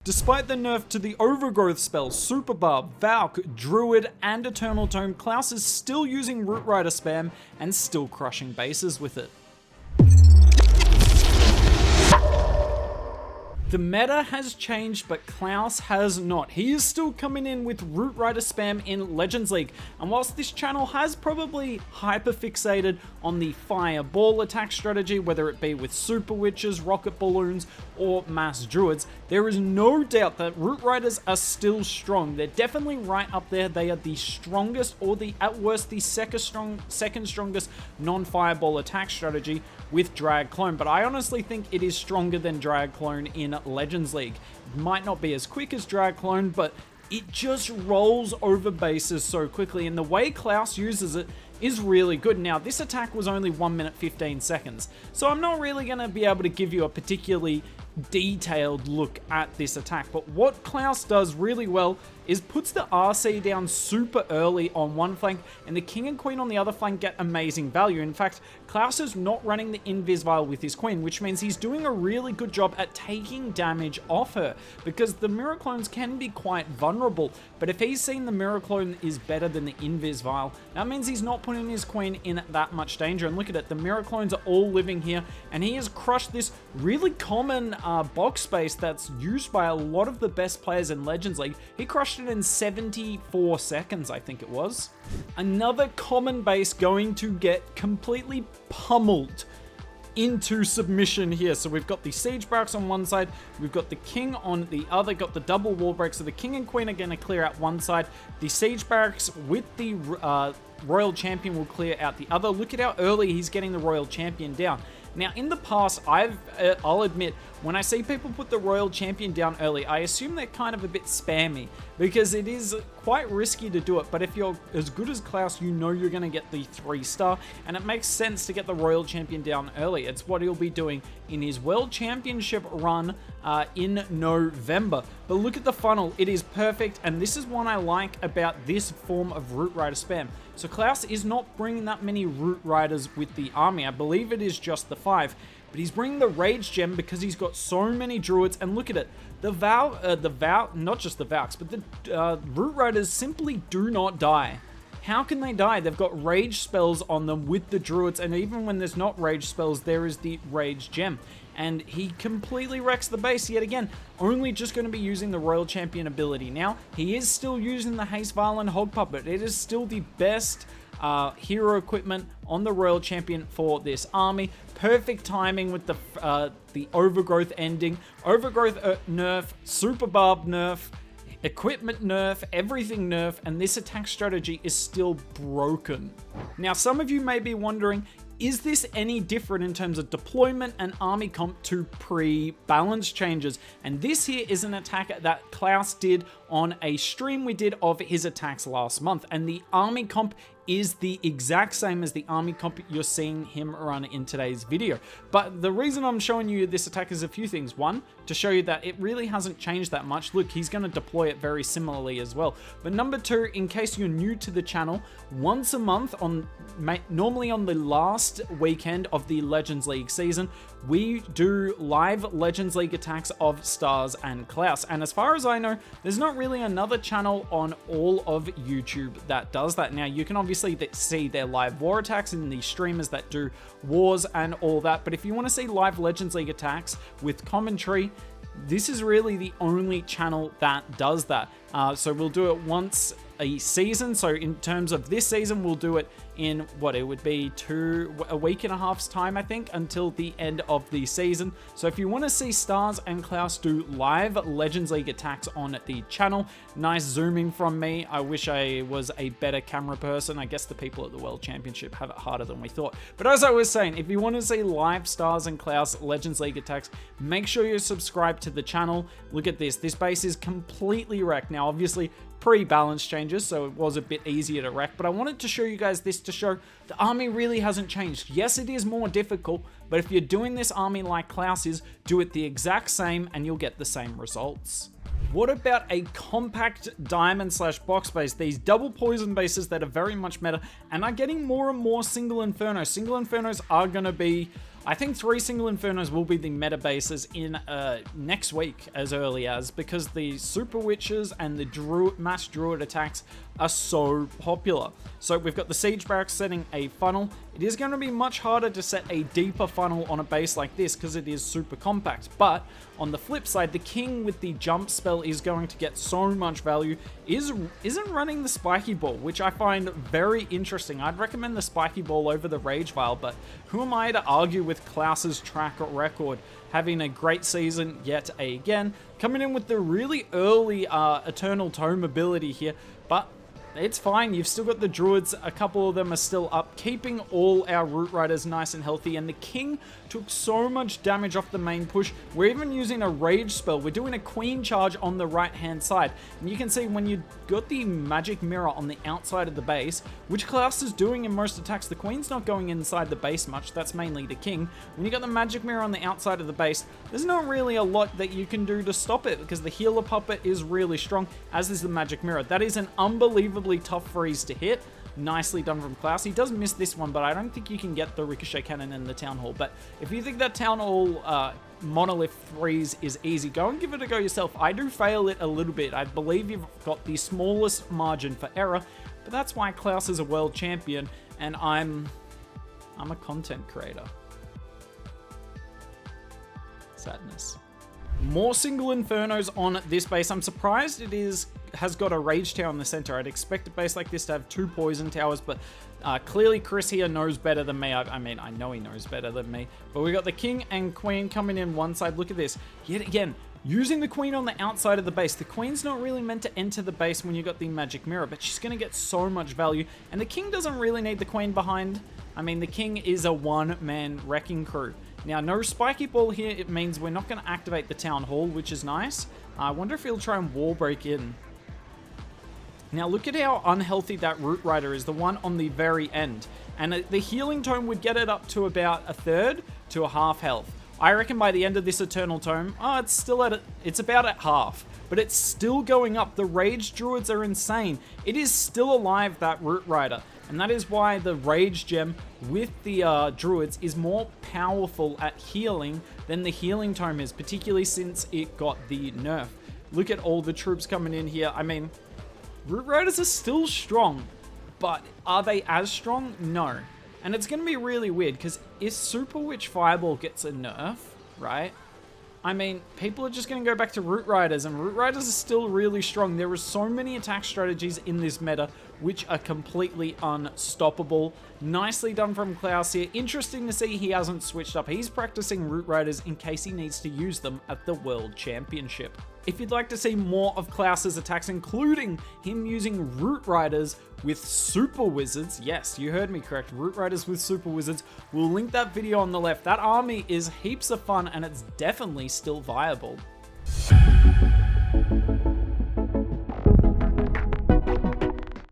Despite the nerf to the Overgrowth spells, Super Barb, Valk, Druid, and Eternal Tome, Klaus is still using Root Rider spam and still crushing bases with it. The meta has changed, but Klaus has not. He is still coming in with Root Rider spam in Legends League, and whilst this channel has probably hyper-fixated on the fireball attack strategy, whether it be with Super Witches, Rocket Balloons, or Mass Druids, there is no doubt that Root Riders are still strong. They're definitely right up there. They are the strongest, or at worst, the second strongest non-fireball attack strategy with Drag Clone, but I honestly think it is stronger than Drag Clone in Legends League. It might not be as quick as Drag Clone, but it just rolls over bases so quickly, and the way Klaus uses it is really good. Now, this attack was only 1 minute 15 seconds, so I'm not really going to be able to give you a particularly detailed look at this attack, but what Klaus does really well is puts the RC down super early on one flank, and the King and Queen on the other flank get amazing value. In fact, Klaus is not running the Invis Vial with his Queen, which means he's doing a really good job at taking damage off her, because the Mirror Clones can be quite vulnerable, but if he's seen the Mirror Clone is better than the Invis Vial, that means he's not putting his Queen in that much danger. And look at it, the Mirror Clones are all living here, and he has crushed this really common box space that's used by a lot of the best players in Legends League. He crushed it in 74 seconds, I think it was. Another common base going to get completely pummeled into submission here. So we've got the Siege Barracks on one side, we've got the King on the other, got the double wall break, so the King and Queen are going to clear out one side, the Siege Barracks with the Royal Champion will clear out the other. Look at how early he's getting the Royal Champion down. Now, in the past, I'll admit, when I see people put the Royal Champion down early, I assume they're kind of a bit spammy, because it is quite risky to do it, but if you're as good as Klaus, you know you're going to get the 3-star, and it makes sense to get the Royal Champion down early. It's what he'll be doing in his World Championship run in November. But look at the funnel, it is perfect, and this is what I like about this form of Root Rider spam. So Klaus is not bringing that many Root Riders with the army. I believe it is just the 5, but he's bringing the Rage Gem because he's got so many Druids, and look at it. The not just the Valks, but the Root Riders simply do not die. How can they die? They've got rage spells on them with the Druids, and even when there's not rage spells, there is the Rage Gem. And he completely wrecks the base yet again, only just going to be using the Royal Champion ability. Now, he is still using the Haste Vial and Hog Puppet. It is still the best hero equipment on the Royal Champion for this army. Perfect timing with the Overgrowth ending. Overgrowth nerf, Super Barb nerf, equipment nerf, everything nerf, and this attack strategy is still broken. Now, some of you may be wondering, is this any different in terms of deployment and army comp to pre-balance changes? And this here is an attack that Klaus did on a stream we did of his attacks last month, and the army comp is the exact same as the army comp you're seeing him run in today's video. But the reason I'm showing you this attack is a few things. One, to show you that it really hasn't changed that much. Look, he's going to deploy it very similarly as well. But number two, in case you're new to the channel, once a month, normally on the last weekend of the Legends League season, we do live Legends League attacks of Stars and Klaus. And as far as I know, there's not really another channel on all of YouTube that does that. Now, you can obviously see their live war attacks and the streamers that do wars and all that, but if you want to see live Legends League attacks with commentary, this is really the only channel that does that. So we'll do it once a season. So in terms of this season, we'll do it in what it would be a week and a half's time, I think, until the end of the season. So if you want to see Stars and Klaus do live Legends League attacks on the channel, nice zooming from me. I wish I was a better camera person. I guess the people at the World Championship have it harder than we thought. But as I was saying, if you want to see live Stars and Klaus Legends League attacks, make sure you subscribe to the channel. Look at this. This base is completely wrecked. Now, obviously, pre-balance changes, so it was a bit easier to wreck, but I wanted to show you guys this to show the army really hasn't changed. Yes, it is more difficult, but if you're doing this army like Klaus is, do it the exact same and you'll get the same results. What about a compact diamond slash box base? These double poison bases that are very much meta and are getting more and more single inferno. Single infernos are going to be, I think 3 single Infernos will be the meta bases in next week as early as, because the Super Witches and the mass Druid attacks are so popular. So we've got the Siege Barracks setting a funnel. It is going to be much harder to set a deeper funnel on a base like this because it is super compact. But on the flip side, the King with the jump spell is going to get so much value. Isn't running the Spiky Ball, which I find very interesting. I'd recommend the Spiky Ball over the Rage Vial, but who am I to argue with Klaus's track record? Having a great season yet again, coming in with the really early Eternal Tome ability here, but it's fine. You've still got the Druids. A couple of them are still up, keeping all our Root Riders nice and healthy. And the King took so much damage off the main push. We're even using a Rage spell. We're doing a Queen charge on the right-hand side. And you can see when you got the Magic Mirror on the outside of the base, which Klaus is doing in most attacks, the Queen's not going inside the base much. That's mainly the King. When you got the Magic Mirror on the outside of the base, there's not really a lot that you can do to stop it because the Healer Puppet is really strong, as is the Magic Mirror. That is an unbelievably tough freeze to hit. Nicely done from Klaus. He does miss this one, but I don't think you can get the Ricochet Cannon in the Town Hall. But if you think that Town Hall Monolith freeze is easy, go and give it a go yourself. I do fail it a little bit. I believe you've got the smallest margin for error, but that's why Klaus is a world champion and I'm a content creator. Sadness. More single Infernos on this base. I'm surprised it has got a Rage Tower in the center. I'd expect a base like this to have 2 Poison Towers, but clearly Chris here knows better than me. I mean, I know he knows better than me. But we got the King and Queen coming in one side. Look at this. Yet again, using the Queen on the outside of the base. The Queen's not really meant to enter the base when you got the Magic Mirror, but she's going to get so much value. And the King doesn't really need the Queen behind. I mean, the King is a one-man wrecking crew. Now, no Spiky Ball here. It means we're not going to activate the Town Hall, which is nice. I wonder if he'll try and wall break in. Now, look at how unhealthy that Root Rider is, the one on the very end. And the Healing Tome would get it up to about a third to a half health. I reckon by the end of this Eternal Tome, it's about at half. But it's still going up. The Rage Druids are insane. It is still alive, that Root Rider. And that is why the Rage Gem with the Druids is more powerful at healing than the Healing Tome is, particularly since it got the nerf. Look at all the troops coming in here. I mean, Root Riders are still strong, but are they as strong? No. And it's going to be really weird, because if Super Witch Fireball gets a nerf, right? I mean, people are just going to go back to Root Riders, and Root Riders are still really strong. There are so many attack strategies in this meta which are completely unstoppable. Nicely done from Klaus here. Interesting to see he hasn't switched up. He's practicing Root Riders in case he needs to use them at the World Championship. If you'd like to see more of Klaus's attacks, including him using Root Riders with Super Wizards, yes, you heard me correct, Root Riders with Super Wizards, we'll link that video on the left. That army is heaps of fun and it's definitely still viable.